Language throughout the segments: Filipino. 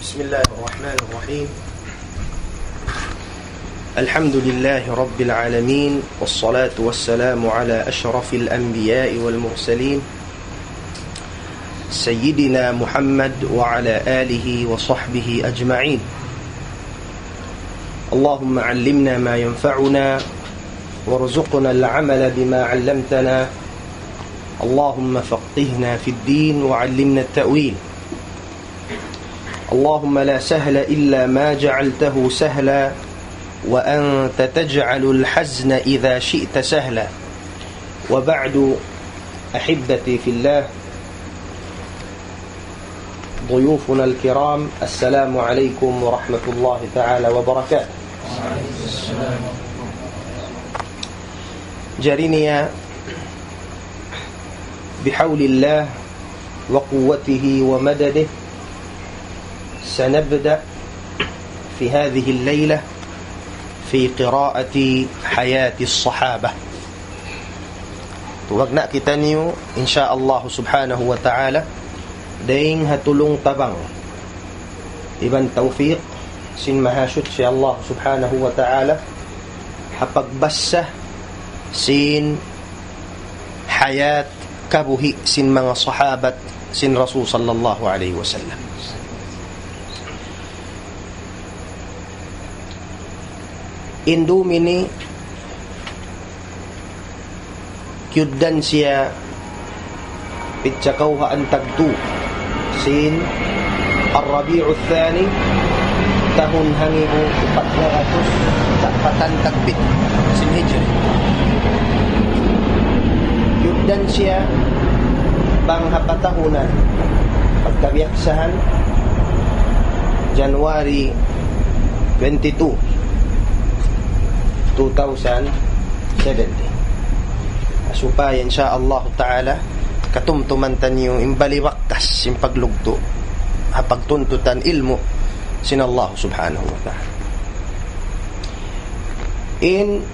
بسم الله الرحمن الرحيم. الحمد لله رب العالمين، والصلاة والسلام على أشرف الأنبياء والمرسلين سيدنا محمد وعلى آله وصحبه أجمعين. اللهم علمنا ما ينفعنا وارزقنا العمل بما علمتنا. اللهم فقهنا في الدين وعلمنا التأويل. اللهم لا سهل إلا ما جعلته سهلا وأنت تجعل الحزن إذا شئت سهلا. وبعد، أحبتي في الله، ضيوفنا الكرام، السلام عليكم ورحمة الله تعالى وبركاته. جرينيا بحول الله وقوته ومدده سنبدأ في هذه الليلة في قراءة حياة الصحابة. Tuwagna kita niyo insya Allah subhanahu wa ta'ala daing hatulong tabang iban tawfiq sin mahasud si Allah subhanahu wa ta'ala hapagbasa sin hayat kabuhi sin mga sahabat sin Rasul sallallahu alaihi wasallam. Indumini kyuddan siya pitsakaw haan tagtu sin Ar-Rabi'u Thani tahun hangibu 400 tapatan tagbit sin Hijri. Kyuddan siya bang hapatahunan pagkabiyaksahan January 22 2017 supaya insyaallah ta'ala katumtumantan yung imbaliwaktas yung paglugto pagtuntutan ilmu sin Allah subhanahu wa ta'ala. In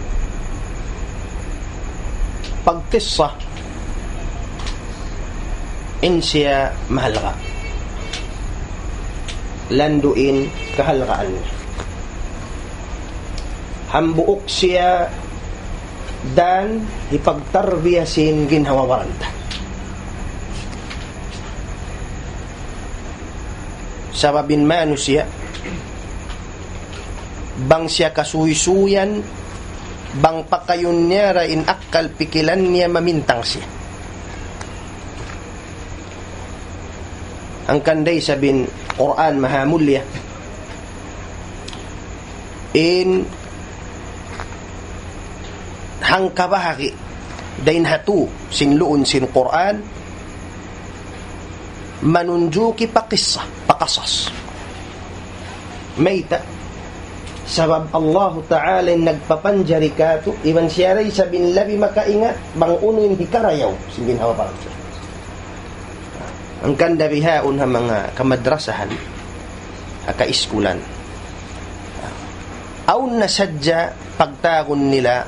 pagkissa in siya mahalga landuin kahalgaan niya hambuok siya dan ipagtarbiyasin ginhawawaranta. Sababin mano siya bang siya kasuysuyan bang pakayon niya ra in akal pikilan niya mamintang siya. Ang kanday sabin Quran mahamulya in hangkabahagi dain hatu sin luun sin Quran manunjuki pakasas mayta sabab Allah Ta'ala nagpapanjari kato iban siya ray sabin labi makaingat bang unuin hikarayaw sin ginhawa parang siya. Ang kanda bihaon ha mga kamadrasahan kaiskulan aun nasadya pagtagon nila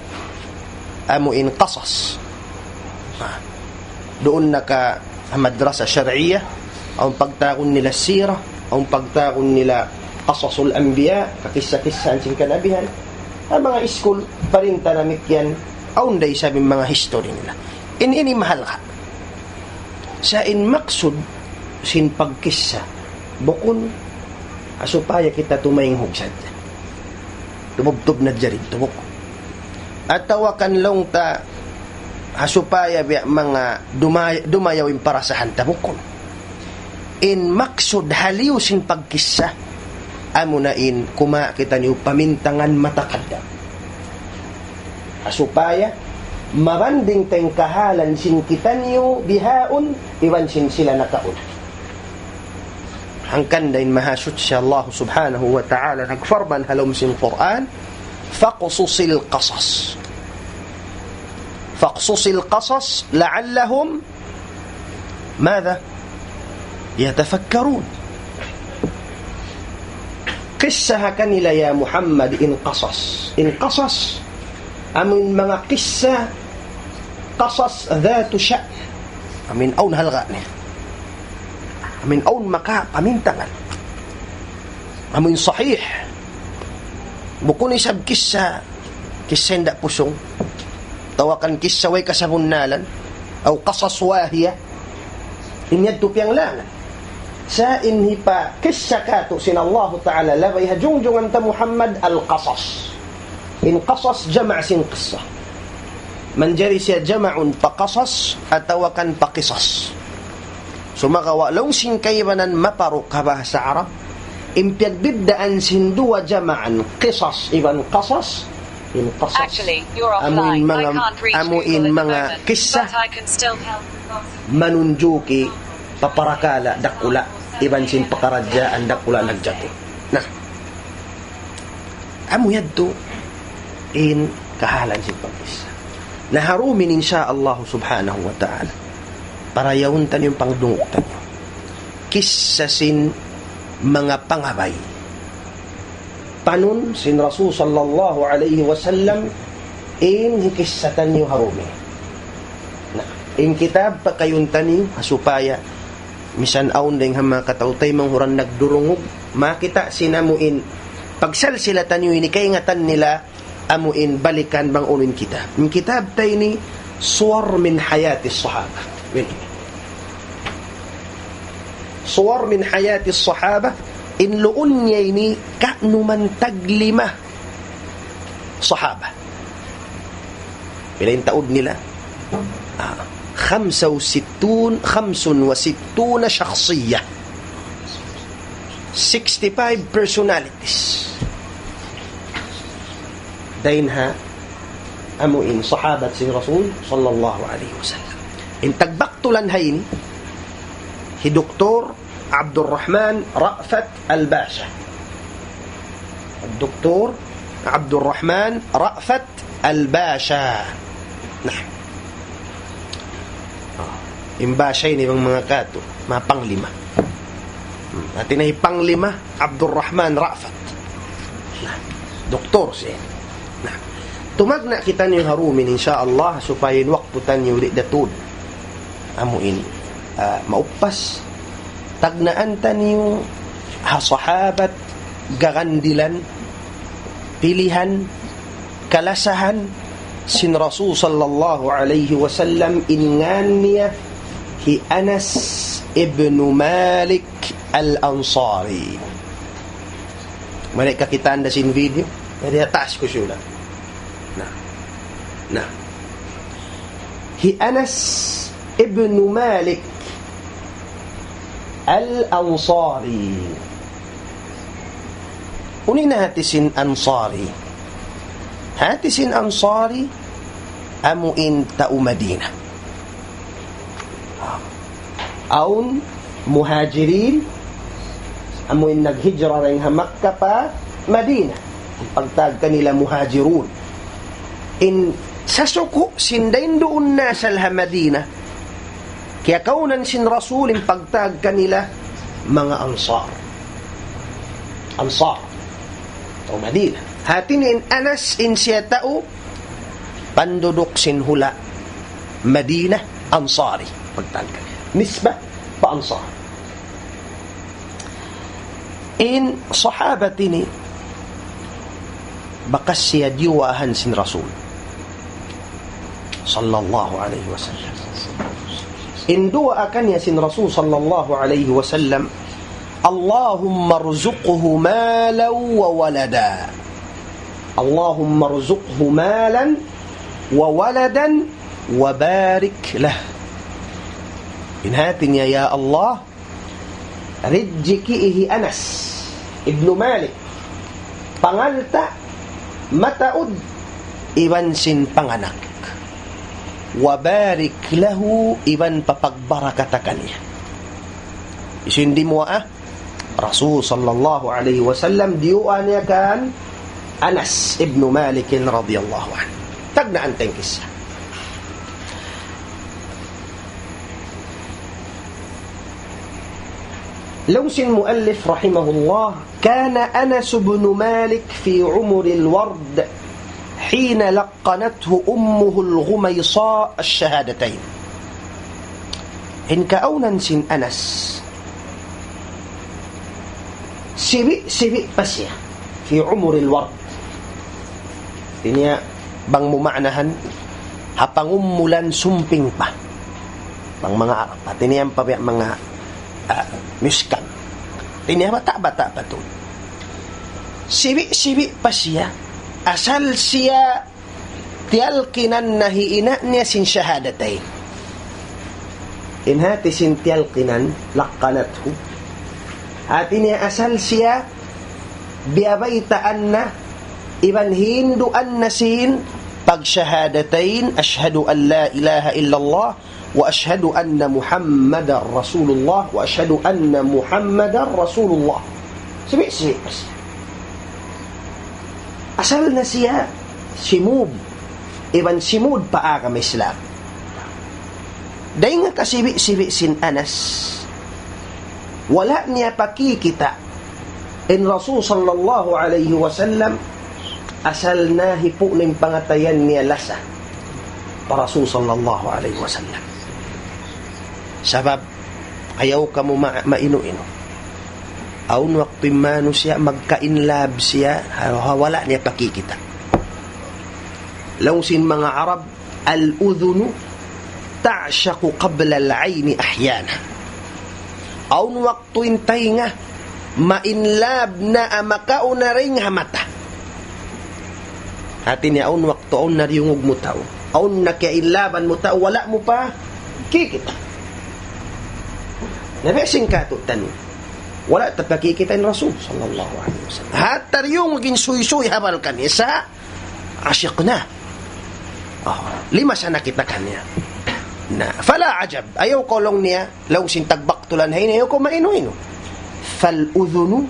amuin qasas doon naka madrasa syar'iyah ang pagtagon nila sirah ang pagtagon nila qasasul anbiya kakisa-kisahan sin kanabihan ang mga school paring tanamik yan aun day sabi mga history nila ini mahal ka sa in maksud sin pagkisa bukon asupaya kita tumayong hugsad tumubtob na jarin tubok at tawakan long ta hasupaya biya mga dumayawin para sa hantabukon in maksud haliw sin pagkisa amo na in kuma kita niyo pamintangan matakada hasupaya mabanding tayong kahalan sin kita niyo bihaon iwan sin sila nakaon hangkan dain mahasud siya Allah subhanahu wa ta'ala nagfarban halom sin Quran فاقصص القصص لعلهم ماذا يتفكرون. قصة كنلا يا محمد إن قصص أمن mga قصة قصص ذات شأن أمن أون هالغاني amin aun maka pamintangan Amoy sahih. Bukun isab kisah ndak pusong. Tawakan kisah way kasabunalan. O qasas wahiya. Inyad tupyang langan. Sa inhi pa kisah kato sin Allah Ta'ala labay hajungjungan ta Muhammad al-qasas. In qasas jama' sin qisah. Manjari siya jama'un pa qasas at tawakan pa qisas. Sumagawa long sin kaybanan maparok ka bahasa Arab. Impiagbiddaan sin dua jama'an qisas iban qasas in qasas. Actually, you're offline. I can't reach Google mga kisah but I can still help. manunjuki paparakala dakula iban sin pakaradyaan dakula nagjato. Nah. Amo yadto in kahalan sin pagkisa. Naharumin insya Allah subhanahu wa ta'ala para yawuntan yung pangdunguktan nyo. Kisasin mga pangabay. Panun sin Rasul sallallahu alaihi wasallam in hikisatan nyo harumi. Na, in kitab pa kayuntan nyo hasupaya misan aun ding hama katautay manghuran nagdurungog makita sinamuin pagsalsilatan nyo ini kaingatan nila amuin balikan bang unin kitab. Yung kitab tayo ni Suwar min Hayati Sahaba. Suwar min Hayati Sahaba inluun niya ini ka'numan taglima sahaba. Pila yung taod nila? 65 shakhsiyah. 65 personalities. Dainha amuin sahabat si Rasul sallallahu alaihi wasallam. In tagbaktulan hayin hi Dr. Abdurrahman Ra'fat Al-Basha. Dr. Abdurrahman Ra'fat Al-Basha. Nah. Imbasha ini mga kato, mga panglima. At inay panglima Abdurrahman Ra'fat. Nah, doktor siya. Nah, tumagna kita niyo harumin insyaallah supaya waktutan niyo ulit datud. Amuin maupas tagnaan ta niyo sahabat gagandilan pilihan kalasahan sin Rasul sallallahu alaihi wasallam ingan niya hi Anas ibn Malik al-Ansari. Mereka kita anda sin video. Jadi atas ko siya. Nah. Hi Anas ibn Malik al-Ansari. Unina hatisin Ansari. Hatisin Ansari amuin tau Madinah. Aun muhajirin amuin naghijra rin ha Makkah pa Madinah. Pagtag kanila muhajirun. In sasuko sindain doon na sa Madinah. Kaya kaunan sin Rasulin pagtag kanila mga ansar. Ansar. O Madinah. Hatin in Anas in siya tao pandudok sin hula Madinah Ansari. Pagtag kanila. Nisba pa ansar. In sahabatini bakas siya diwahan sin Rasul sallallahu alaihi wasallam. Indua akan ya sin Rasul sallallahu alaihi wasallam Allahumma rzuqhu malan wa walada. Allahumma rzuqhu malan wa waladan wa barik lah. Inhatin ya Allah rijkihi Anas ibn Malik pangalta mataud iban sin panganak wabarik lahu iban papagbarakatakan niya. Isindi mo Rasul sallallahu alaihi wasallam diuan niya kan Anas ibn Malik radhiyallahu anhu. Tagna anteng kisah. لوس المؤلف رحمه الله كان أنس بن مالك في عمر الورد حين لقنته أمه الغميصاء الشهادتين. إن كأونا سن أنس sibi pa siya fi umuril ward. Tinya bang mumanahan hapangumulan sumping pa bang mga Arab pa tiniyang pa mga miskan tinya bata-bata pa to sibi pa siya asal siya tiyalkinan na hiina niya sin syahadatain inhati sin tiyalkinan laqanathu hati niya asal siya biabaytaan na iban hinduan na sin pagsyahadatain ashhadu an la ilaha illallah wa ashhadu anna muhammadar rasulullah wa ashhadu anna muhammadar rasulullah sibi asal na siya simud iban simud pa agam Islam dahil nga kasibi sin Anas wala niya pakikita in Rasul sallallahu alayhi wasallam asal na hipo ng pangatayan niya lasa para Rasul sallallahu alayhi wasallam sabab ayaw ka mo maino-ino aun waktu mano siya magkainlab siya wala niya pakikita law sin mga Arab al-udhunu ta'shaqu qabla al-'ayni ahyana aun waktu intay nga mainlab na amakao na ring hamata hati niya aun waktu aun nariyungog mo tao aun nakiailaban mo tao wala mo pa kikita nabesing kato tanong wala tapakikita ng Rasul sallallahu alaihi wasallam hatar yung maging suy-suy habal kanya sa asyik na lima sa nakita kanya na fala ajab ayaw ko lang niya law sintagbak tulan hay ayaw ko maino-ino fal-udhunu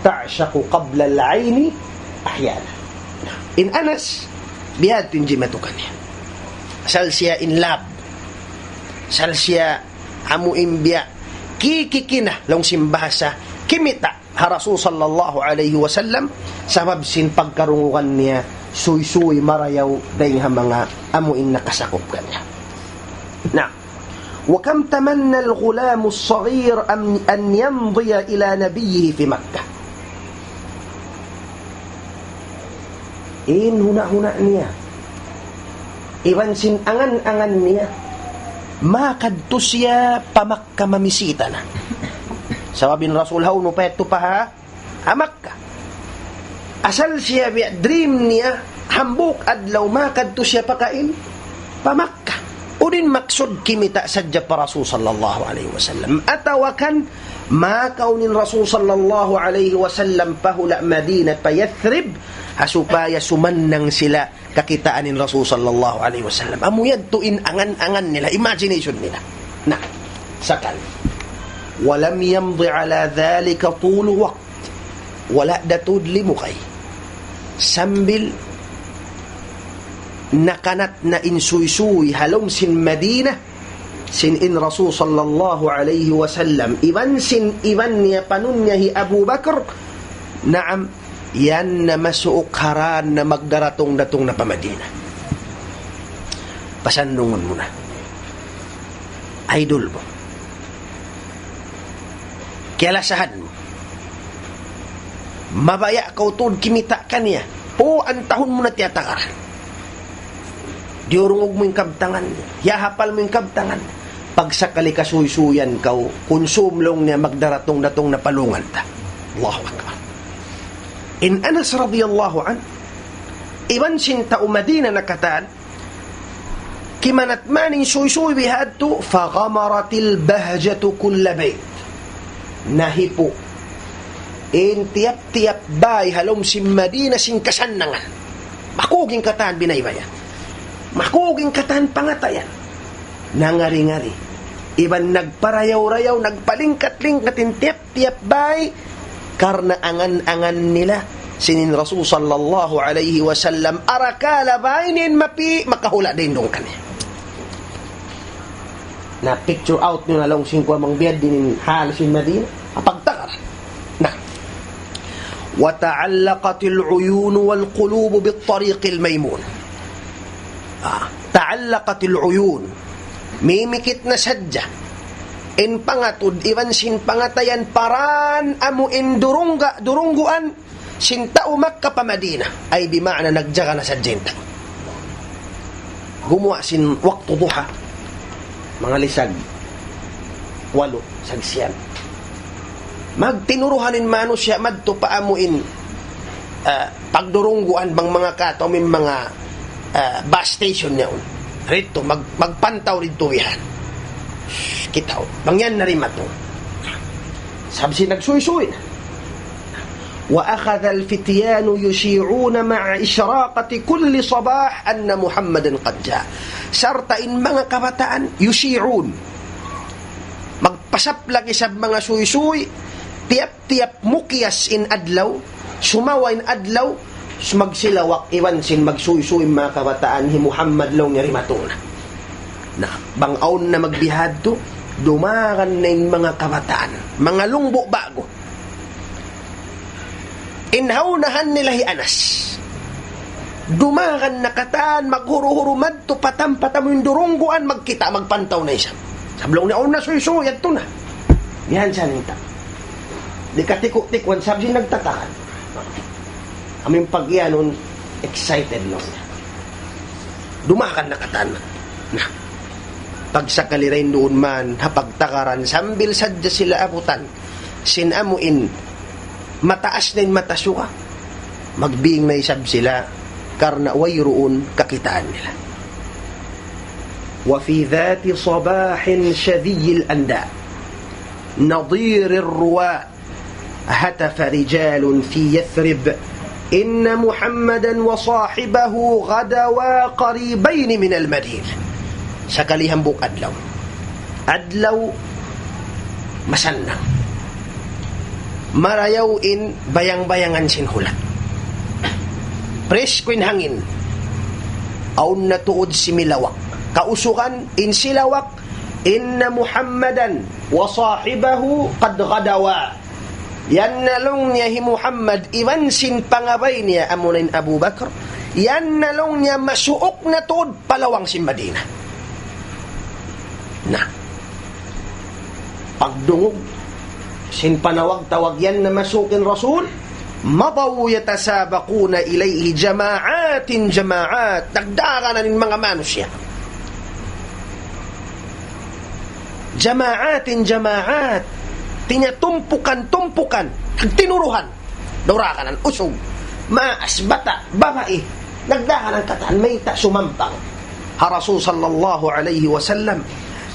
ta'shaqu qabla al-'ayni ahyana in Anas bihad tinjimatu kanya asal siya in lab asal siya amu imbiya kikikina long simbahasa kimita ha Rasul sallallahu alaihi wasallam sabab sin pagkarungukan niya suy-suy marayaw dahil ha mga amuin nakasakop kanya na وكم تمنى الغلام الصغير أن يمضي إلى نبيه في مكة in huna niya iban sin angan niya makadto siya pamakka mamisita na sababin Rasul no peto pa ha Makka asal siya dream niya hambuk adlaw makadto siya pakain pamakka udin maksud kimita sadya pa Rasul sallallahu alaihi wasallam atawakan makaunin Rasul sallallahu alaihi wasallam pahula Madina pa Yathrib supaya sumannang sila kakitaan ni Rasul sallallahu alaihi wasallam amuyad tuin angan nila imagination nila na sakal walam yamdi ala dhalika tulu waqt wala datud limukay sambil nakanat na insuy-suy halong sin Madina sin in Rasul sallallahu alaihi wasallam iban niya panun niya hi Abu Bakr naam yan na masuukaran na magdaratong-datong na pamadina pasandungon mo na idol mo kialasahan mo mabaya kautod kimita ka niya o ang tahon mo na tiyatakaran diurungog mo yung kabtangan yahapal mo yung kabtangan pagsakali kasuy-suyan ka konsumlong niya magdaratong-datong na palungan ta Allahu Akbar in Anas radiyallahu an iban sinta Madina nakataan kimanat maning suy-suy bihadto faghamaratil bahjatu kulla bayt nahipo in tiap-tiap bay halom sin Madina sin kasannangan makuging kataan binaybayan makuging kataan pangatayan nangari-ngari iban nagparayaw-rayaw nagpalingkat-lingkatin tiap-tiap bay karena angan-angan nila sinin Rasul sallallahu alaihi wasallam arakala bainin mapi makahula din dong kanya na picture out nyo na lang singko amang biyad din hal sin Madina apagtakar na wata'allaqatil uyun wal qulub bit tariqil maymun ta'allaqatil uyun mimikit na sadya in pangatud iwan sin pangatayan paran amuin durungguan sinta Makka pa Madina ay bima'na nagjaga na sa jenta gumawa sin waktu duha mga lisag 8 sagsiyan magtinuruhanin mano siya madto paamuin pagdurungguan bang mga kato may mga bus station niya rito magpantaw rito yan kitaw bangyan na rin mato sabsi nagsuy-suy وأخذ الفتيان يشيعون مع إشراقة كل صباح أن محمدا قد جاء sarta in mga kabataan yusi'un magpasaplag isab mga suy-suy tiap-tiap mukyas in adlaw sumawa in adlaw magsilawak iwan sin magsuy-suy mga kabataan hi Muhammad long nga rimatuna na bangaon na magbihad to dumakan na yung mga kabataan mga lungbo bago inhaunahan nila hi Anas dumakan na kataan maghuro-hurumad to patam-patam yung durungguan magkita magpantaw na isa sablong na una suy-suy at to na yan siya nita di katikuk-tikwan sabi nagtatakan aming pagyanon excited no dumakan na kataan na pagsakalirin doon man hapagtakaran sambil sadya sila abutan sinamuin mataas na yung matasuka magbiing na isab sila karna wayroon kakitaan nila wa fi dhati sabahin shadhiy al-anda nadir ar-ruwa hatafa rijalun fi Yathrib inna Muhammadan wa sahibahu ghadawa qaribayn min al-Madinah sa kalihambok adlaw masannang marayawin bayang-bayangan sinhulat presko in hangin aun natuod si milawak kausukan in silawak inna Muhammadan wa sahibahu qad ghadawa yan nalong niya hi Muhammad iwan sin pangabay niya amunin Abu Bakr yan nalong niya masuok na tuod palawang si Madina na pagdungog sin panawag-tawag yan na masukin Rasul madaw yatasabaquna ilayhi jama'at dagdagan na ng mga manusya jama'at tinatumpukan tinuruhan dawrakanan usog maas bata babae nagdagan ng kataan may sumampang ha Rasul sallallahu alayhi wa sallam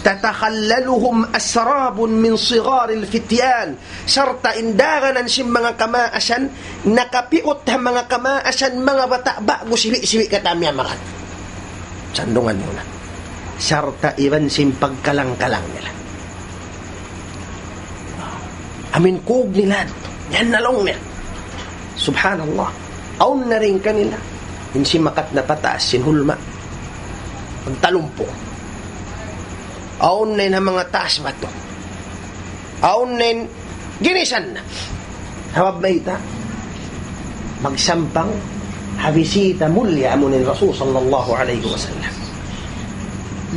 tatakhallaluhum asrabun min sigaril fityan sarta indaganan si mga kamaasan nakapiot ha mga kamaasan mga bata bago siwi katami amakan sandungan muna sarta iban sim pagkalang-kalang nila amin kog nila yan nalong niya subhanallah aun na rin kanila hindi makat na pataas sinhulma pagtalumpo aun na mga taas ba ito aun na ginisan na hawab na ita magsampang habisita mulya amunin Rasul sallallahu alayhi wa sallam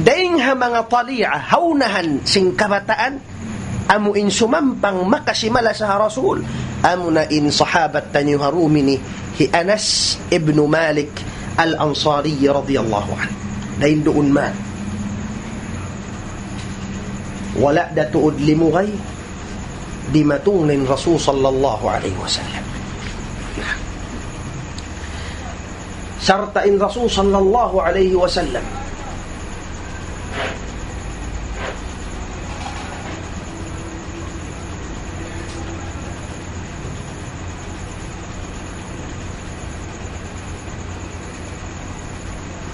daing ha mga tali'a haunahan sing kabataan amuin sumampang makasimala sa Rasul amuna in sahabat tanyo harumini hi Anas ibn Malik al-Ansari radiyallahu anhu daing doon man wala datuod limugay di matungnin Rasul sallallahu alaihi wasallam sartain Rasul sallallahu alaihi wasallam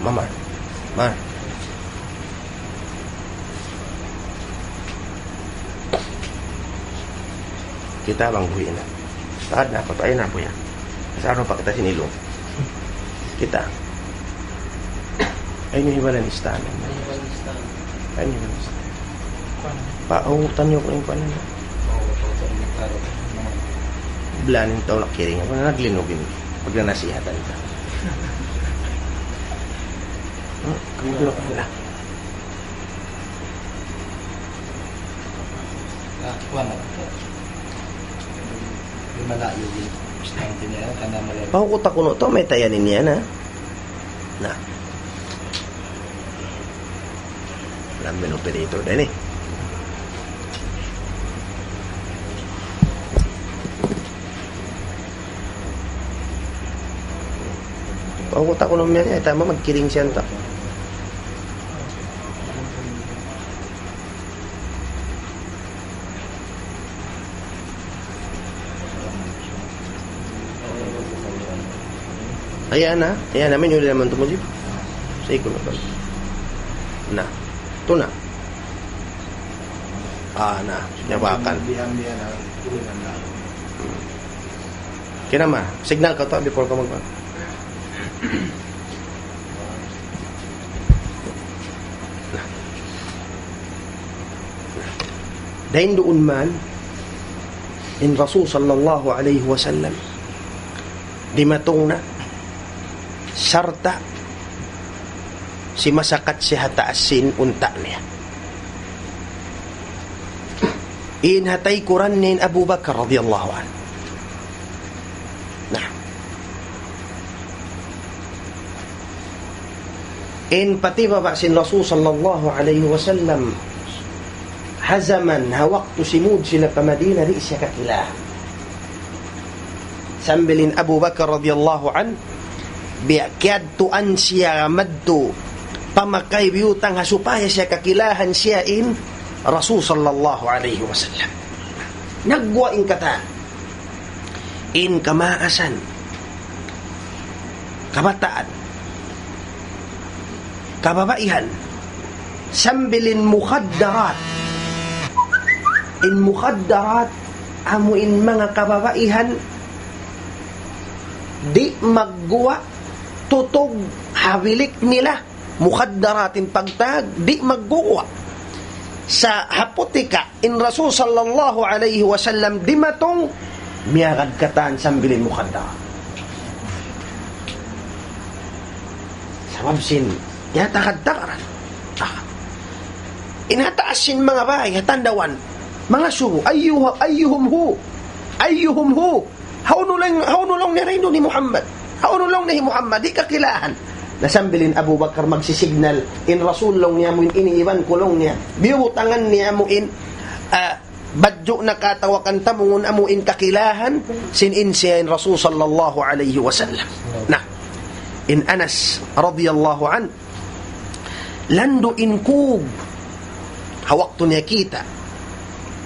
mama kita bang buhin na saad na ako tayo na po yan sa araw pa kita sinilong kita ay nyo hibalan listahan ay nyo hibalan listahan pautan nyo ko yung panin blaning tao nakiring ako na naglinugin pag na nasihatan ka kamulo ka nila Kuwan ako. Di malayo din. Estudyante niya, tanda malayo. Pahukuta ko no to, may tayanin niya na. Na. Lamin operator din eh. Pahukuta ko no niya, tama magkiring siya ta. Ayan namin yun naman tumulib. Sa ikon na ba? Na. Ito na. Na. Nyawakan. Bihan-bihan na. Tulinan na. Kinama, signal ka to before ka magpa. Dahil doon man, in Rasul sallallahu alaihi wasallam, di matong na, sarta si masakat si hataasin unta niya inhatay kuran nin Abu Bakar radiyallahu anhu nah in pati baba sin Rasul sallallahu alaihi wasallam hazaman hawaktu simud sila pa Madina di siya kakilah sambilin Abu Bakar radiyallahu anhu biakyad tuan siya madto pamakay biyutang hasupaya siya kakilahan siya in Rasul sallallahu alaihi wasallam nagwa in kata in kamaasan kabataan kababaihan sambilin mukhaddarat in mukhaddarat amuin mga kababaihan di magguwa tutog habilik nila mukhaddaratin pagtag di magguwa sa haputika in Rasul sallallahu alaihi wasallam di matong miyagad katan sambilin mukhaddara sababsin yatakaddaran inataasin mga bahay hatandawan mga subo ayyuhum hu hauno lang ni Rino ni Muhammad hauno lang ni Muhammad di kakilahan nasambilin Abu Bakar magsisignal in Rasul lang niya mo iniiwan kulong niya biutangan niya mo in badyo nakatawakan tamungon amo in kakilahan sinin siya in Rasul sallallahu alaihi wasallam na in Anas radiyallahu an lando in kug hawakto niya kita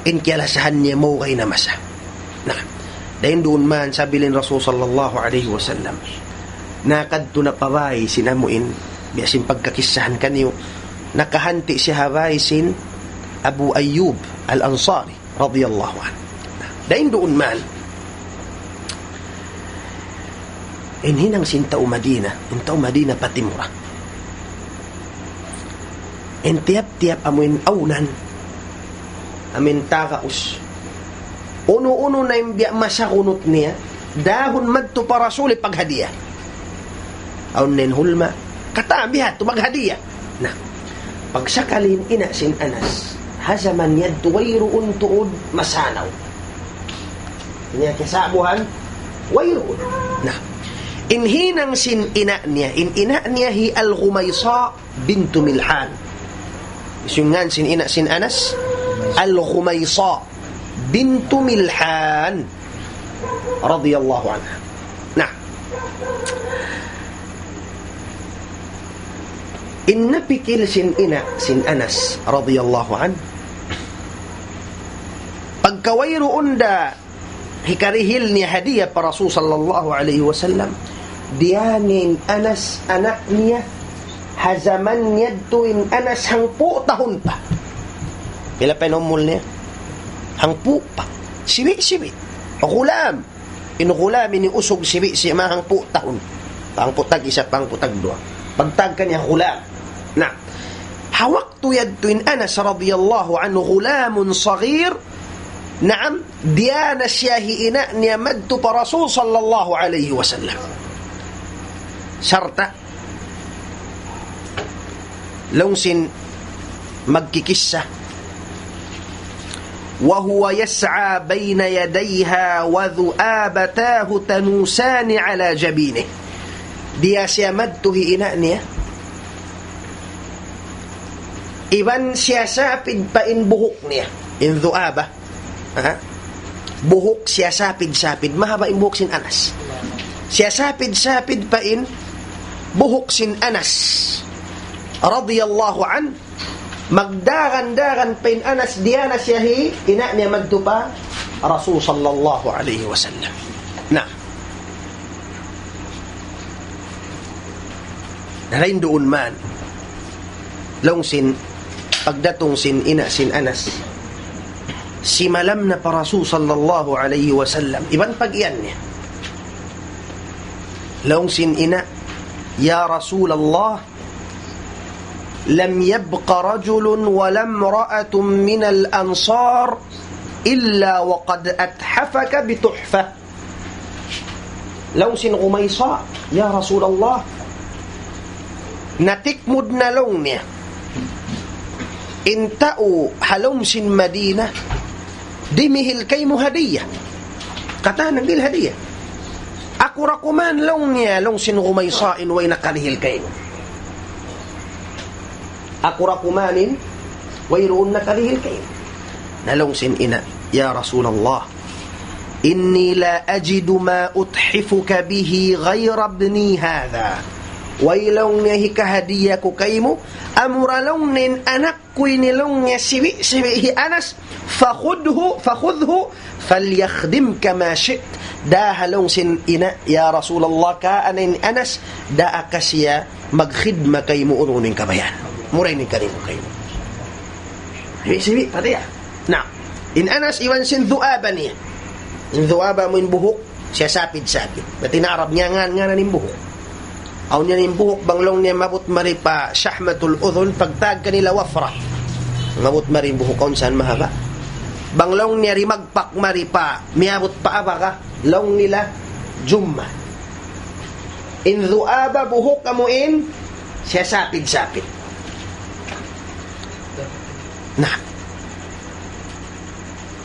in kialasahan niya mo kay namasa na dahil doon man sabilin Rasul sallallahu alaihi wasallam nakadto na pabay sinamuin biasin pagkakisahan kaniyo nakahanti si habay sin Abu Ayyub al-Ansari radiyallahu anhu dahil doon man hinang sintao Madina patimura tiap-tiap amuin aulan amin takaus uno-uno na yung biya masakunot niya dahon madto para suli paghadiya aun nen hulma katabihat to maghadiya na pagsakalin ina sin Anas hazaman yad tuwayruun tuod masanaw niya kasabuhan wayruun na inhinang sin ina niya hi al-Ghumaysa bintu Milhan isungan sin ina sin Anas al-Ghumaysa bintu Milhan radiyallahu anha nah inna pikil sin ina sin Anas radiyallahu an pagkawayro unda hikarihil ni hadiah para Rasul sallallahu alaihi wasallam dianin Anas anak niya hazaman yadtuin Anas hangpo tahun pa pila penomul niya hangpo pa siwi gulam inugulam ini usog siwi siya mahangpo tahun pangputag isa pangputag dua pagtag kanya gulam na hawaktu yadtuin Anas radiyallahu anhu gulamun saghir naam diana siyahi ina niya madtu pa Rasul sallallahu alaihi wasallam sarta longsin magkikissa وهو يسعى بين يديها وذؤابتاه تنوسان على جبينه. Dia siyamadtuhi ina niya. Iban siyasapid pa in buhok niya. In dhuaba. Buhok siyasapid-sapid. Mahaba in buhok sin Anas. Siyasapid-sapid pa in buhok sin Anas. Radiyallahu an. Magdagan-dagan pa in Anas. Diya na siyahi. Ina niya magtupa. Rasul sallallahu alaihi wasallam. Na. Nalain doon man. Long sin pagdatong sin ina sin Anas, si malam na pa Rasul sallallahu alaihi wasallam, iban pag-iyan niya. Long sin ina, ya Rasulullah, lam yabqa rajulun wa lam ra'atun min al-ansar illa wa qad athafaka bituhfa. Long sin Umaysa, ya Rasulullah, natikmud na long niya intao halom sin Madina dimihil kay mo hadiya katanang dil hadiya ako rakuman long niya long sin Umaysain way nakalihil kay mo ako rakumanin way roon nakalihil kay mo nalong sin ina ya Rasulullah inni la ajidu ma uthifuka bihi ghayra ibni hadha wailong niya hikahadiya ko kay mo amuralong nin anak ko'y nilong niya siwi Anas fakhudhu falyakhdim kama shit dahalong sin ina ya Rasulullah ka anin Anas daa kasya magkhidma kay mo ununin kabayan muray nin kanimo kay mo siwi pati na in Anas iwan sin dhuaba niya in dhuaba mo in buhok siya sapid-sapid na tinarab niya nga nin buhok aw niya nin buhok banglong niya mabut mari pa syahmatul udhun pagtag kanila wafra mabut mari buhok kaun saan mahaba banglong niya rimagpak mari pa miabot pa aba ka long nila jumma in dhuaba buhok kamuin siya sapid-sapid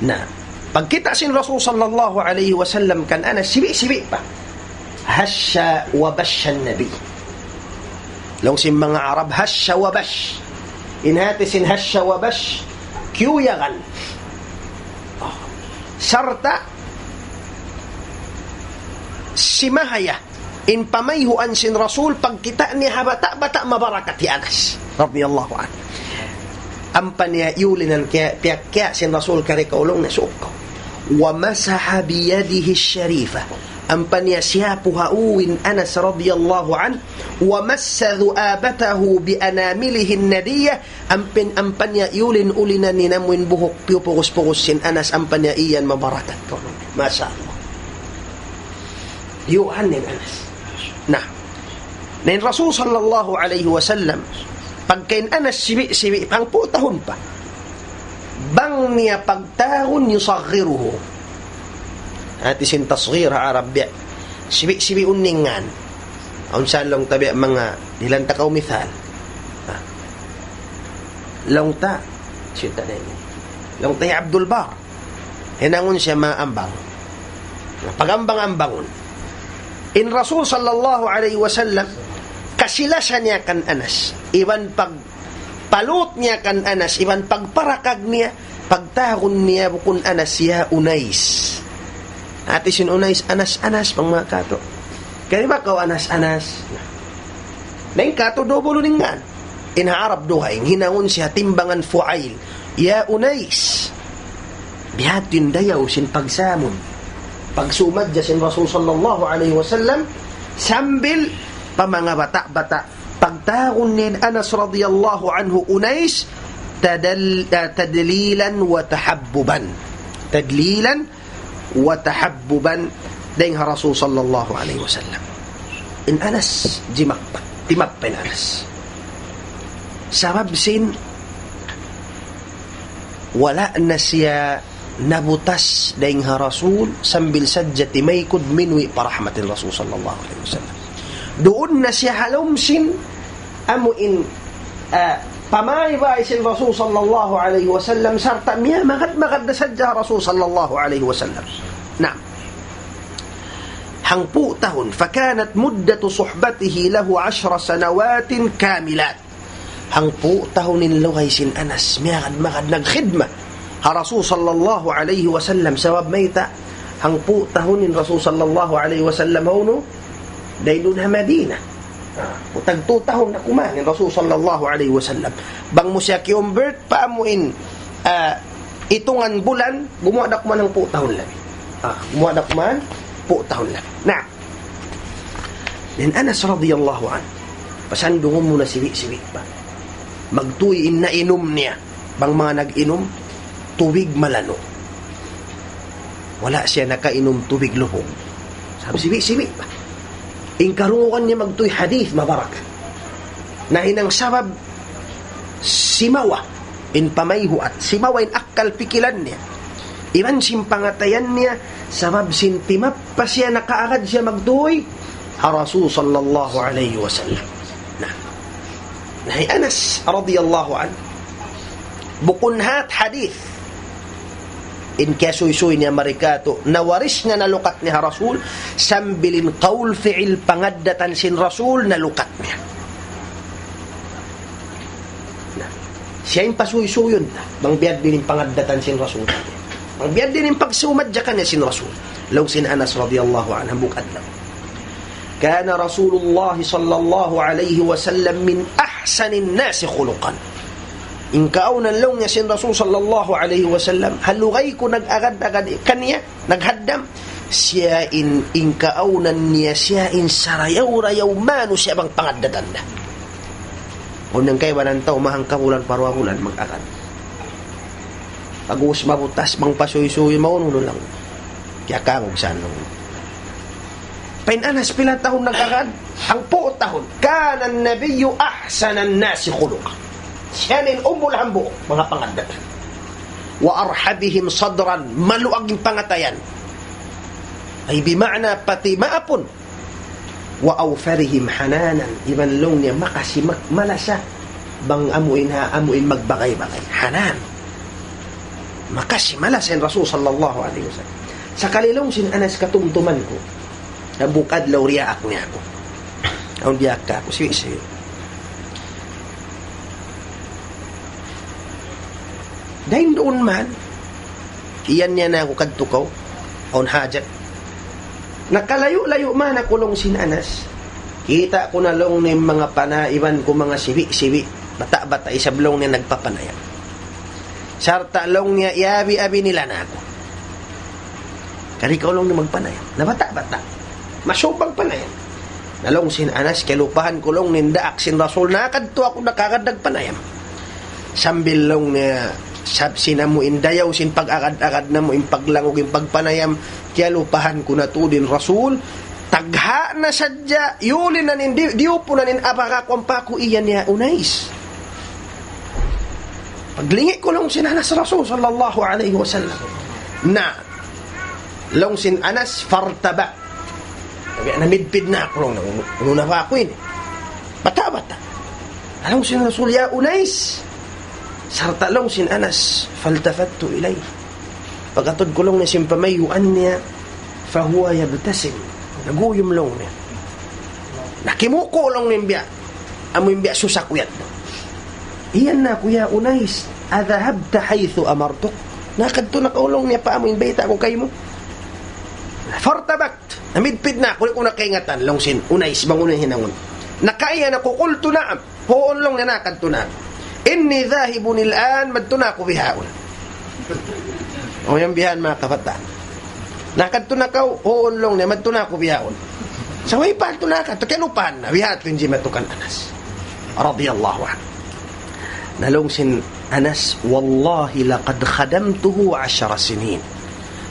na pagkita sin Rasul sallallahu alaihi wasallam kan Anas sibi-sibi pa hasya wa basya nabi long sin mga Arab hasya wa bash inhati sin hasya wa bash kiyuyagan sarta simahaya in pamayhuan sin Rasul pagkita ni habata-bata mabarakat ti Anas radiyallahu anhu ampan niya yulinan kaya sin Rasul karikaulong na suukaw wa masaha biyadihi syarifa ampan niya siyapu hauwin Anas radiyallahu an wa massa dhu'abatahu bi anamilihi nadiyah ampan niya yulin ulinan ni namuin buhok piupukus-pukus sin Anas ampan niya iyan mabarakat ko masya Allah yuhan nin Anas na nin Rasul sallallahu alaihi wasallam pagkain Anas sibi ang putahon pa bang niya pagtahon yusaghiruhu ati sin tasghir Arab biya sibi uningan aun saan long tabi mga dilanta ka umithal long ta siyta na yun long ta Abdul Bar hinangon siya maambang pagambang-ambangon in Rasul sallallahu alaihi wasallam kasilasan niya kan Anas iban pagpalut niya kan Anas iban pagparakag niya pagtahon niya bukun Anas siya Unais ati sin Unais Anas pang mga kato kaya ba kaw Anas na yung kato dobulo ningan in Arab duhay hinangon siya timbangan Fuail ya Unais bihatin dayaw sin pagsamon pagsumad dya sin Rasul sallallahu alaihi wasallam sambil pa mga bata-bata pagtahon ni Anas radiyallahu anhu Unais tadlilan wa tahabbuban وتحببا دينها رسول صلى الله عليه وسلم إن أنس timapin Anas sabab sin wala na siya nabutas dayngha Rasul sambil sadyati maykod minwi parahmatin Rasul sallallahu alaihi wasallam doon na siya halom sin amuin pamay ba isin Rasul sallallahu alaihi wasallam sarta miya magad na sadya Rasul sallallahu alaihi wasallam. Naam. Hangpu tahun, fakanat muddatu suhbatihi lahu 10 sanawatin kamilat. Hangpu tahunin lugay sin Anas miya magad nagkhidma ha Rasul sallallahu alaihi wasallam sawab mayta. Hangpu tahunin Rasul sallallahu alaihi wasallam hono daydun ha Madinah. Utag 2 tahun na kumanin Rasul sallallahu alaihi wasallam. Bang mo siya kiumbert paamuin itungan bulan gumawa dak man ng 2 tahun lang. Gumawa dak man 2 tahun lang. Na. Din Anas radhiyallahu an. Pasandungom mo na siwi-siwi pa. Magtuyin na inom niya. Bang mga nag-inom tubig malano. Wala siya nakainom tubig lubog. Sabi siwi-siwi pa. Ingkarungan niya magtuy hadith mabarak na inang sabab simawa in pamayhu at simawa in akal pikilan niya iman simpangatayan niya sabab sintimap pa siya nakaagad siya magtuy ha Rasul sallallahu alaihi wasallam na Anas radiyallahu an bukunhat hadith in kasuy-suy niya marikato nawaris na nalukat niya Rasul sambilin qaul fi'il pangaddatan sin Rasul nalukat niya siya yung pasuy-suyon bang biyad din yung pangaddatan sin Rasul bang biyad din yung pagsumadyakan niya sin Rasul law sin Anas radiyallahu anhu bukad lang kana Rasulullah sallallahu alaihi wasallam min ahsanin nasi khuluqan Inkaunan lang niya sin Rasul sallallahu alaihi wasallam halugay ko nag-agad-agad kanya naghaddam siya inkaunan niya siya sarayaw-rayaw mano siya bang pangaddatan na unang kay walang tao mahangkabulan parwahulan mag-agad pag-uus mabutas bang pasuy-suy maununo lang kaya kangog saan lang Anas pila tahon nag-agad ang 4 tahon kana an-nabiyyu ahsanan nasi khuluqan siya nin umulhambo mga pangaddatan wa arhabihim sadran maluag yung pangatayan ay bima'na pati maapon wa awfarihim hananan iban long niya makasimak malasa bang amuin magbagay-bagay hanan makasimalas ang Rasul sallallahu alaihi wasallam sa kalilong sin Anas katumtuman ko nabukad lauriyaak niya ako ang diyak ka ako siwi dahil doon man iyan niya na ako kadtukaw on hajat nakalayo-layo man nakulong sin Anas kita ko na long ni mga panaiban ko mga siwi-siwi bata-bata isablong niya nagpapanayam sarta long niya iabi-abi nila na ako karikaw long niya magpanayam na bata-bata masubang panayam nalong sin Anas kalupahan ko long nindaak sin Rasul nakadto ako nakakadag panayam sambil long niya sinamuin dayaw sin pag-agad-agad na mo in paglangog in pagpanayam kaya lupahan ko na to din Rasul tagha na sadya yulin na nin diupo na nin abaka kwampaku iyan niya unais paglingi ko lang sin Anas Rasul sallallahu alaihi wasallam na long sin Anas fartaba namidpid na ako lang una pa ako yun bata-bata alam sin Rasul ya unais sarta long sin Anas faltafattu ilay pagkatod ko long na simpamayuan niya fahuwa yabtasim naguyom long niya nakimuko long niya amoy biya susakwat iyan na kuya unais adhahabta haythu amartuk nakadto nakaulong niya pa amoy bayta ko kay mo fartabakt namidpid na kulit ko nakaingatan long sin unais bangunan hinangon nakaiya na kukulto na hoon long na nakadto na inni dhahibun ilan madtuna ko bihaon o yung bihan mga kabataan nakadtuna ka hoon long na madtuna ko bihaon sa way pa na ka tukinupan na bihat pinji matukan Anas radiyallahu anhu nalong sin Anas wallahi laqad khadamtuhu 10 sinin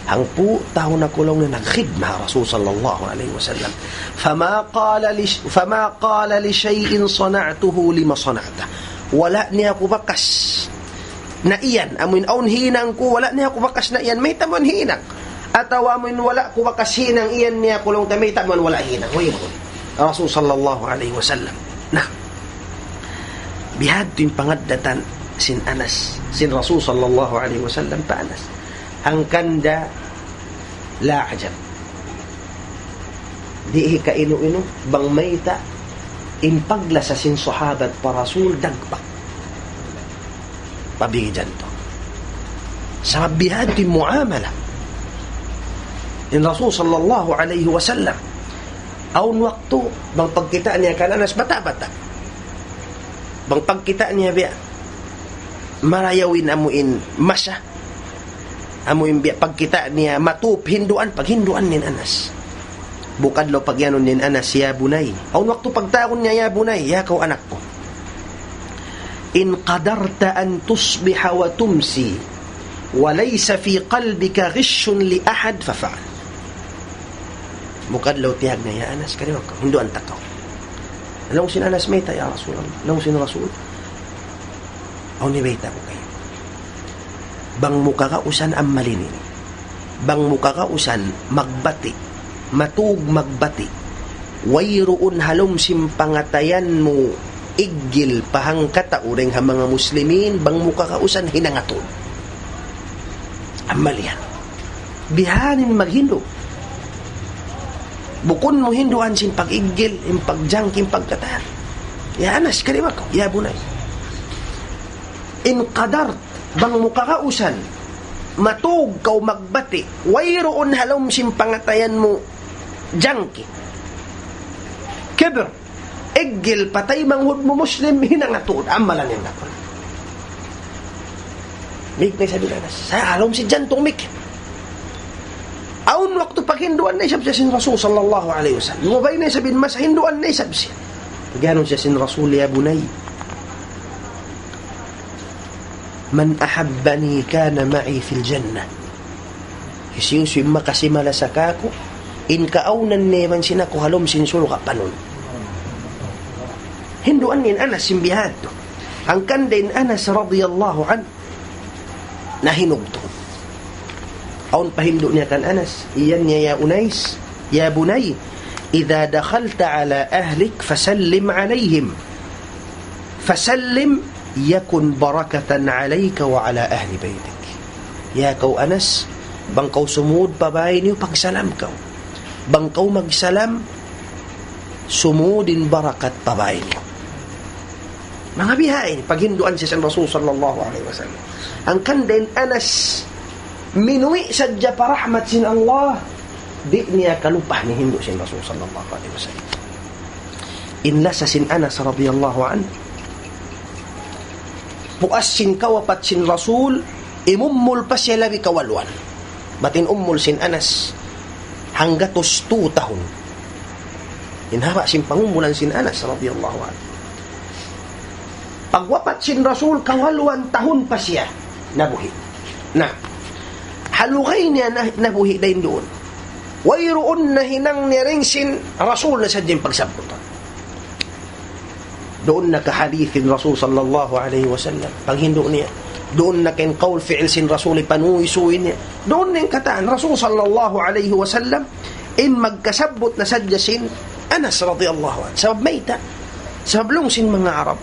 ang po tahon na kulong na nagkhidma Rasul sallallahu alaihi wasallam fama qala li shay'in sana'tuhu lima sana'ta wala niya ako bakas na iyan amoy aun hinang ko wala niya ako bakas na iyan may tamon hinang ataw amoy wala ko bakas hinang iyan niya kulong may tamon wala hinang Rasul sallallahu alaihi wasallam na bihad yung pangadatan sin Anas, sin Rasul sallallahu alaihi wasallam pa Anas. Ang kanda la ajab. Di ka inu-inu bang mayta impagla sa sin sahabat pa Rasul dagpak. Pabigyan to. Sa bihad yung muamala in Rasul sallallahu alaihi wasallam. Aun waktu bang pagkita niya kan Anas bata-bata. Bang pagkita niya biya marayawin amuin masya amuin biya pagkita niya matup hinduan paghinduan nin Anas bukad lo pagyanon nin Anas ya bunay aun waktu pagtaon niya ya bunay ya kau anak ko in qadarta an tusbiha wa tumsi wa laysa fi qalbika ghishun li ahad fafa'al bukad lo tiyag niya ya Anas kaniwa ko hinduan takaw alam sin Anas mayta ya Rasul alam sin Rasul aw ni mayta ko kayo bang mukakausan ang malinin bang mukakausan magbati matug magbati wayroon halom simpangatayan mo igil pahangkata ureng ha mga muslimin bang mukakausan hinangatod ang malihan bihanin maghindo bukon mo hinduan sin pag-igil yung pagjangking pagkatar ya Anas kaliwa ko ya bunay in qadart bang mukakausan matug kaw magbati wayroon halom simpangatayan mo jangki kibr igil patay manghud mo muslim hinangatod amalan yung napon mig na sabi na sa halom si jantong mig aun waktu paghinduan na isab siya sin Rasul sallallahu alaihi wasallam mubay na sabihin mas hinduan na isab siya ganon siya sin Rasul ya bunay man ahabbani kana ma'i fil jannah Yesus yung makasimala sa kako in kaaunan neman sinako halom sinsul ka panon hinduan nin Anas simbihad ang kandain Anas radiyallahu an nahinugto aun pahindo niya kan Anas iyan niya ya Unais ya bunay idha dakhalta ala ahlik fasallim alayhim fasallim yakun barakatan alayka wa ala ahli baytik ya kau Anas bang kau sumud pabay niyo pagsalam kau bang kau magsalam sumudin barakat pabay niyo mga bihain paghinduan siya sa Rasul sallallahu alaihi wasallam ang kandain Anas minui sadya parahmat sin Allah di niya kalupah ni hindu sin Rasul sallallahu alaihi wasallam inla sa sin Anas radiyallahu anhu puas sin kawapat sin Rasul imummul pa siya labi kawalwan batin ummul sin Anas hanggatos 2 tahun inhawa sin pangumulan sin Anas radiyallahu anhu pagwapat sin Rasul kawalwan tahun pa siya nabuhi na halugay niya nabuhi dahin doon wayroon na hinang niring sin Rasul na sadyang pagsabutan doon nakahadithin Rasul sallallahu alaihi wasallam paghindo niya doon na ken qaul fi'il sin Rasul panuisuin niya doon ning kataan Rasul sallallahu alaihi wasallam in magkasabot na sadya sin Anas radiyallahu anhu sabab mayta sabab long sin mga Arab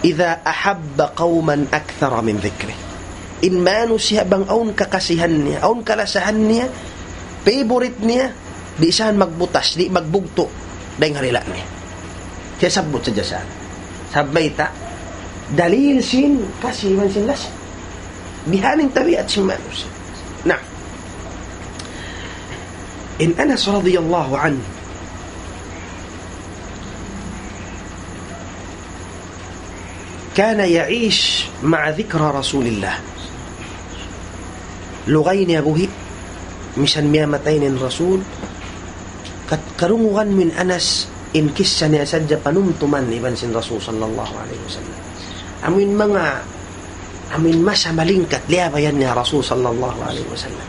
idha ahabba qauman akthara min dhikri in manu siya bang aun kakasihan niya aun kalasahan niya favorite niya di isahan magbutas di magbugto dahil harila niya kaya sabot sa jasan sabay ta dalil sin kasi man sin las bihaning tabiat sin manus na in Anas radiyallahu anhu كان يعيش مع ذكرى رسول الله لغين أبوه مشان ميامتين الرسول كرunguan من أنس in kisah niya sadya panumtuman iban sin Rasul sallallahu alaihi wasallam amin masa malingkat liabayan niya Rasul sallallahu alaihi wasallam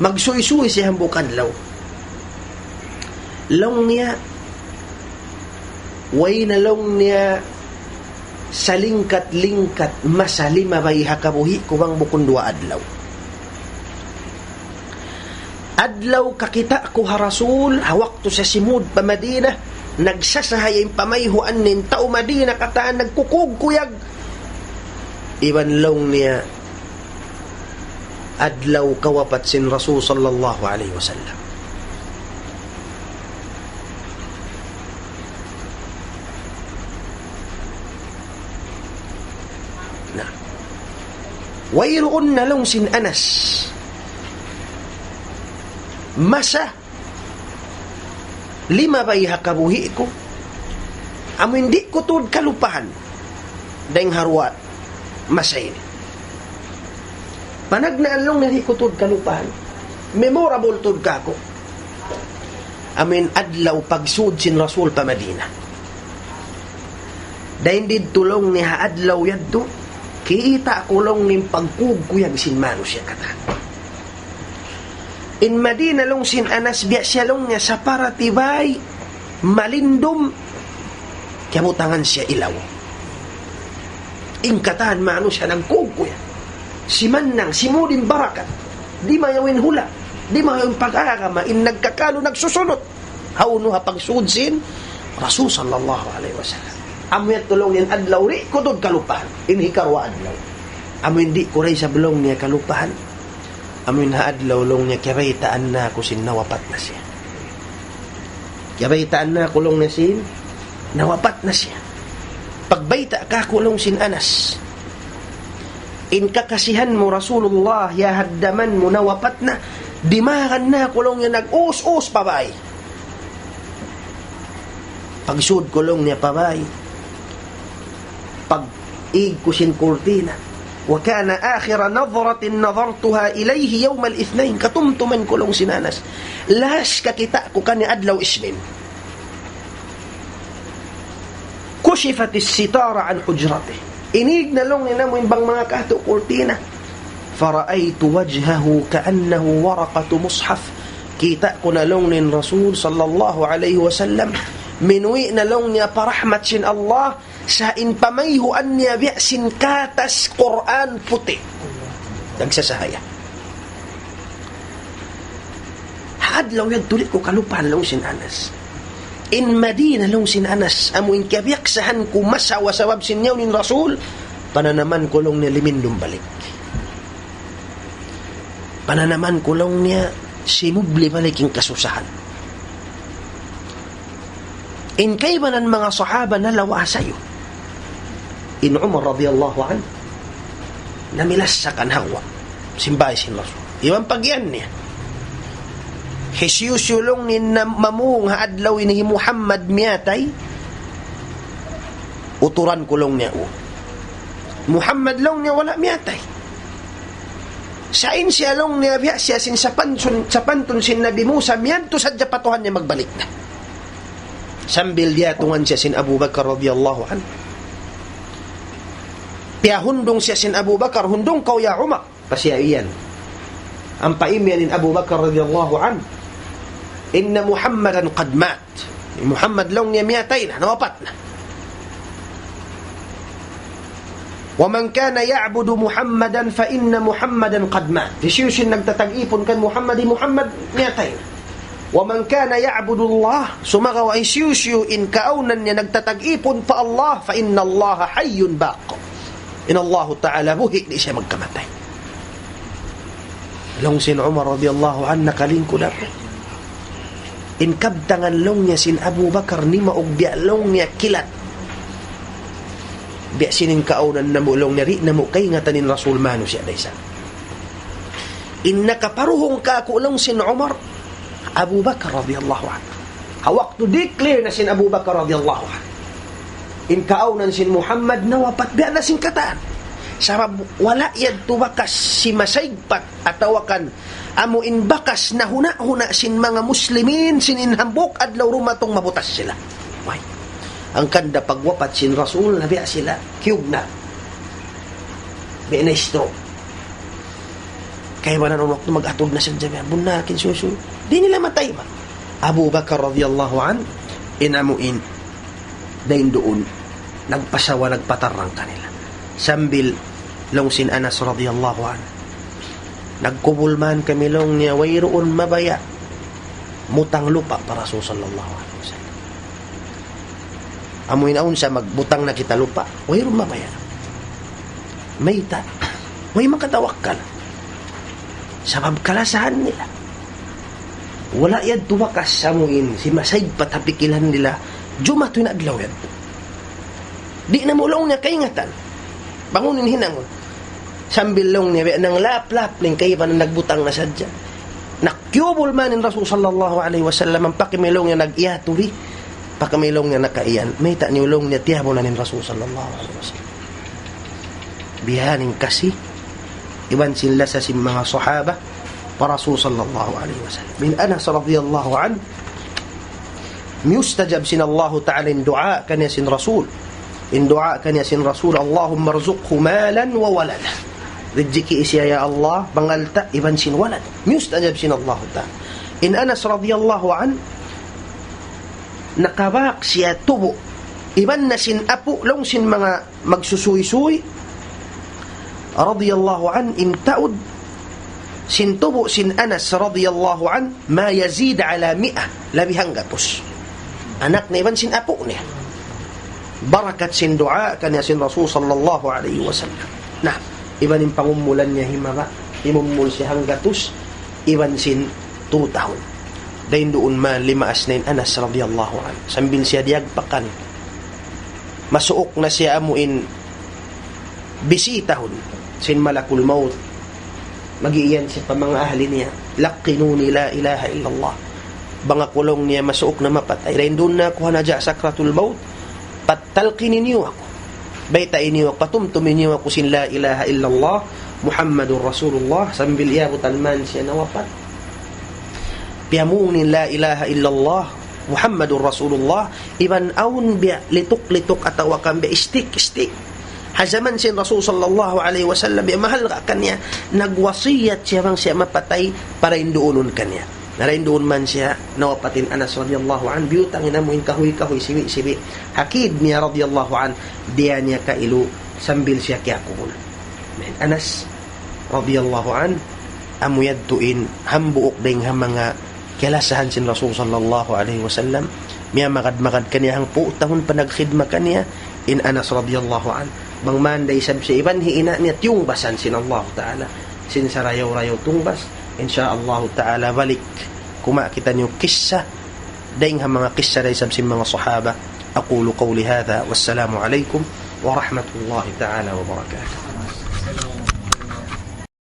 magsuy-suy siya bukan law niya way na law niya salingkat-lingkat masalima bay hakabuhi kubang bukun 2 adlaw kakita ko ha Rasul hawakto sa simud pa Madinah nagsasahay yung pamayhuan nin tao Madina kataan nagkukugkuyag iban long niya adlaw kawapat sin Rasul sallallahu alaihi wasallam. Na wayroon na long sin Anas masa 5 bay hakabuhi ko amo hindi ko tud kalupahan dahing harwat masay panagnaalong na ko tud kalupahan memorable tud kako amin adlaw pagsud sin Rasul pa Madina dahil din tulong ni haadlaw yadto kita kulong ning pagkugkuyag sin Mano siya kata in Madina long sin Anas biya siya long niya sa paratibay malindom kamutangan siya ilaw ingkatahan Mano siya ng kugkuya si Manang si Mudin Barakat di mayawin hula di mayawin pag-aagama in nagkakalo nagsusunod hauno ha pagsudsin Rasul sallallahu alaihi wasallam amoy tulong yan adlaw ri kudod kalupahan inhikarwa adlaw amoy hindi ko rin sa belong niya kalupahan amin haadlaw long niya kiraytaan na ko sin nawapat na siya kiraytaan na kulong na sin nawapat na siya pagbayta ka kulong sin Anas in kakasihan mo Rasulullah ya haddaman mo nawapat na dimakan na kulong niya nag-us-us pabay pagsud kulong niya pabay pag-ig ko sin kurtina وكان آخر نظرة نظرتها إليه يوم الاثنين كتمتمن كلong sinanas lahas kakita ko kani adlaw isnin kushifat الستارة عن حجرته inig na long ninamuin bang mga kahto kurtina فرأيت وجهه كأنه ورقة مصحف kita ko na long nin Rasul sallallahu alaihi wasallam minwi na long niya parahmat sin Allah sa inpamayhuan niya biyasin katas Quran puti nagsasahaya hadlaw yan tulit ko kalupan long sin Anas in Madina long sin Anas amuin kabiyaksahan ko masawa sawab sinyaw nin Rasul pananaman ko long niya limindong balik pananaman ko long niya simubli balik yung kasusahan in kaibanan mga sahaba na lawa sa'yo in Umar radiyallahu anhu namilas sa kanhawa simbay sin Rasul iwan pagyan niya hisyusulong ni mamung haadlaw ni Muhammad miyatay uturan kulong niya Muhammad long niya wala miyatay sain siya long niya biya siya sin sa pantun sin Nabi Musa miyanto sadya patuhan niya magbalik na sambil dia tungan siya sin Abu Bakar radiyallahu anhu Pia hundong siya sin Abu Bakar, hundong kau ya Umar. Pasya iyan. Ang paimyan in Abu Bakar radiyallahu an. Inna Muhammadan qad mat. Muhammad long niya miyatay na, nawapat na. وَمَنْ كَانَ يَعْبُدُ مُحَمَّدًا فَإِنَّ مُحَمَّدًا قَدْ مَاتَ. Disyusin nagtatag-ipon kan Muhammad miyatay na. وَمَنْ كَانَ يَعْبُدُ اللَّهِ sumagaw ay siyusyu in kaunan niya nagtatag-ipon pa Allah فَإِنَّ اللَّهَ حَيٌّ بَاقٍ. In Allah Ta'ala buhi di siya magkamatay. Long sin Umar radiyallahu an nakalingko na po. In kabtangan long niya sin Abu Bakar ni maugbiya long niya kilat. Biya sinin kaunan na mo long niya ri na mo kay nga tanin Rasul Mano siya daysa. In nakaparuhong ka ako long sin Umar Abu Bakar radiyallahu an. Hawak to declare na sin Abu Bakar radiyallahu an. In kaunan sin Muhammad nawapat biya na sin kataan. Sarab wala yad tubakas si masaygpat atawakan amo in bakas na huna-huna sin mga muslimin sin inhambok adlaw rumatong mabutas sila. Why? Ang kanda pagwapat sin Rasul na biya sila kiyog na. Biya na stroke. Kaya ba nanunok na mag-atog na siya dyan bunakin susu. Di nila matay ba? Abu Bakar radiyallahu an inamuin dahin doon nagpasawa nagpatarang kanila sambil long sin Anas radiyallahu an nagkubulman kami long niya wayroon mabaya mutang lupa para Rasul sallallahu alaihi wasallam Amoy naon sa magbutang na kita lupa. Wayron mamaya. Mayta. Way makatawakkal. Sabab kalasahan nila. Wala yad tuwakas sa amuin. Si masayg patapikilan nila. Jumatoy na adlaw yan. Di na mulong niya kaingatan. Bangunin hinangon. Sambilong niya, nang lap-lap ning kayo pa na nagbutang na sadya. Nakyubol man ni Rasul sallallahu alaihi wasallam ang pakimilong niya nag-iyaturi. Pakimilong niya nakaiyan. May ta niulong niya tiyabo na ni Rasul sallallahu alaihi wasallam. Bihaning kasi, iban sila sa mga sahaba, para Rasul sallallahu alaihi wasallam. Min Anas radiyallahu an, mustajab sin Allah ta'ala in dua kanya sin Rasul. In dua kanya sin Rasul, Allahumma rzuqhu malan wa walada. Rijiki isya ya Allah, bangalta, iban sin walad. Mustajab sin Allah ta'ala. In Anas radiyallahu an, nakabak siya tubo. Iban na sin apo, long sin mga magsusuy-suy. Radiyallahu an, in taud, sin tubo sin Anas radiyallahu an, ma yazid ala 100, labihang gatos. Anak na iban sin apo niya. Barakat sin dua kanya sin Rasul sallallahu alaihi wasallam. Nah, iban yung pangumulan niya himaba, imumul siya hanggatus, iban sin 2 tahun. Dahin doon man 5 asnain Anas radiyallahu an. Sambil siya diagpakan. Masuok na siya amuin bisitahon sin malakul maut. Mag-iyan siya pa mga ahli niya. Laqinuni la ilaha illallah. Banga kulong niya masuok na mapatay. Dahin doon na kuha na dya sakratul maut. Patalkinin niyo ako. Baytain niyo ako. Patumtumin niyo ako sin la ilaha illallah. Muhammadur Rasulullah. Sambil iabutan man siya nawapat. Piyamunin la ilaha illallah. Muhammadur Rasulullah. Iban aun biya lituk-lituk atawakan biya istik-istik. Hazaman sin Rasul sallallahu alaihi wasallam biya mahal ka kanya. Nagwasiyat siya bang siya mapatay para induunon kanya. Naraindoon man siya nawapatin Anas radiyallahu an, biyutangin amuin kahoy-kahoy sibi-sibi. Hakid niya radiyallahu an, diya niya kailu sambil siya kiyakul. Anas radiyallahu an, amuyad tuin hambuok ding mga kilasahan sin Rasul sallallahu alaihi wasallam. Miya magad-magad kanya hang puutahon panagkhidma kanya in Anas radiyallahu an. Bang manday sab siya iban hiina niya tiyong basan sin Allah ta'ala. Sin sarayaw-rayaw tungbas. Insyaallah ta'ala balik kuma kita niyo kisah daing mga kisah day sabsin mga sahaba. Aqulu qawli hadha wassalamu alaikum wa rahmatullahi ta'ala wa barakatuh.